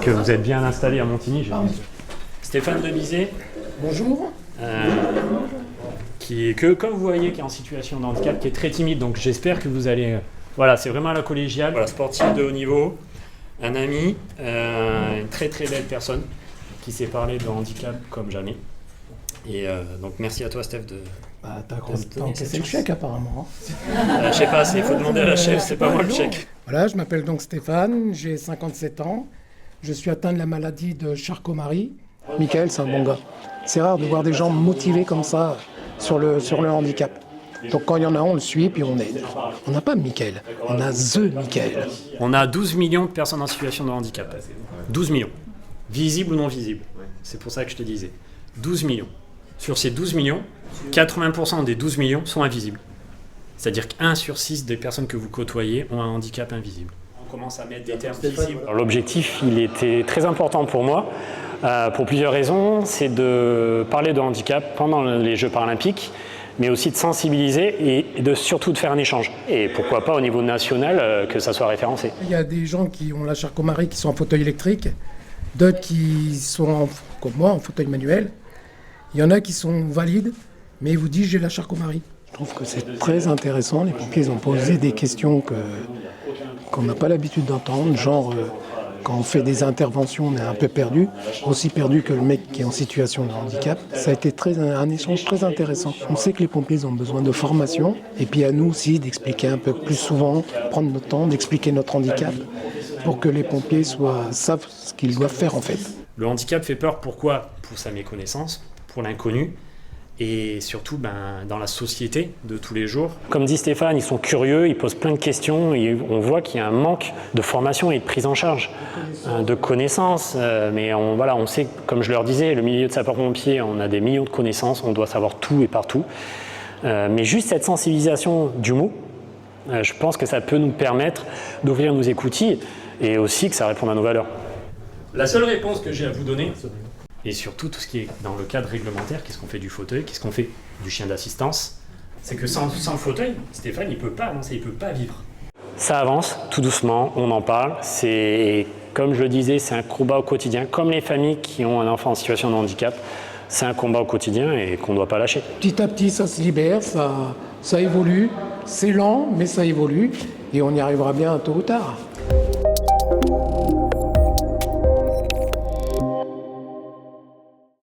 que vous êtes bien installé à Montigny. Stéphane Demizet. Bonjour. Comme vous voyez, qui est en situation de handicap, qui est très timide. Donc j'espère que vous allez... Voilà, c'est vraiment la collégiale. Voilà, sportif de haut niveau, un ami, une très très belle personne qui sait parler de handicap comme jamais. Et donc merci à toi, Steph, de... T'as encaissé le chèque apparemment. Je sais pas, il faut demander à la chef, c'est pas moi le chèque. Voilà, je m'appelle donc Stéphane, j'ai 57 ans. Je suis atteint de la maladie de Charcot-Marie. Michael, c'est un bon gars. C'est rare de voir des gens motivés comme ça sur le handicap. Donc quand il y en a, on le suit puis on aide. On n'a pas Michael, on a The Michael. On a 12 millions de personnes en situation de handicap. 12 millions. Visibles ou non visibles. C'est pour ça que je te disais. 12 millions. Sur ces 12 millions, 80% des 12 millions sont invisibles. C'est-à-dire qu'1 sur 6 des personnes que vous côtoyez ont un handicap invisible. On commence à mettre des termes visibles. L'objectif, il était très important pour moi, pour plusieurs raisons. C'est de parler de handicap pendant les Jeux paralympiques, mais aussi de sensibiliser et surtout de faire un échange. Et pourquoi pas au niveau national, que ça soit référencé. Il y a des gens qui ont la Charcot-Marie qui sont en fauteuil électrique, d'autres qui sont, comme moi, en fauteuil manuel. Il y en a qui sont valides, mais ils vous disent j'ai la Charcot-Marie. Je trouve que c'est très intéressant. Les pompiers ont posé des questions qu'on n'a pas l'habitude d'entendre, genre quand on fait des interventions, on est un peu perdu, aussi perdu que le mec qui est en situation de handicap. Ça a été un échange très intéressant. On sait que les pompiers ont besoin de formation, et puis à nous aussi d'expliquer un peu plus souvent, prendre notre temps, d'expliquer notre handicap, pour que les pompiers savent ce qu'ils doivent faire en fait. Le handicap fait peur, pourquoi ? Pour sa méconnaissance, pour l'inconnu, et surtout dans la société de tous les jours. Comme dit Stéphane, ils sont curieux, ils posent plein de questions, et on voit qu'il y a un manque de formation et de prise en charge, de connaissances, mais on sait, comme je leur disais, le milieu de sapeurs-pompiers, on a des millions de connaissances, on doit savoir tout et partout, mais juste cette sensibilisation du mot, je pense que ça peut nous permettre d'ouvrir nos écoutilles, et aussi que ça réponde à nos valeurs. La seule réponse que j'ai à vous donner, et surtout tout ce qui est dans le cadre réglementaire, qu'est-ce qu'on fait du fauteuil, qu'est-ce qu'on fait du chien d'assistance, c'est que sans le fauteuil, Stéphane, il ne peut pas avancer, il ne peut pas vivre. Ça avance, tout doucement, on en parle. Comme je le disais, c'est un combat au quotidien. Comme les familles qui ont un enfant en situation de handicap, c'est un combat au quotidien et qu'on ne doit pas lâcher. Petit à petit, ça se libère, ça évolue. C'est lent, mais ça évolue et on y arrivera bien tôt ou tard.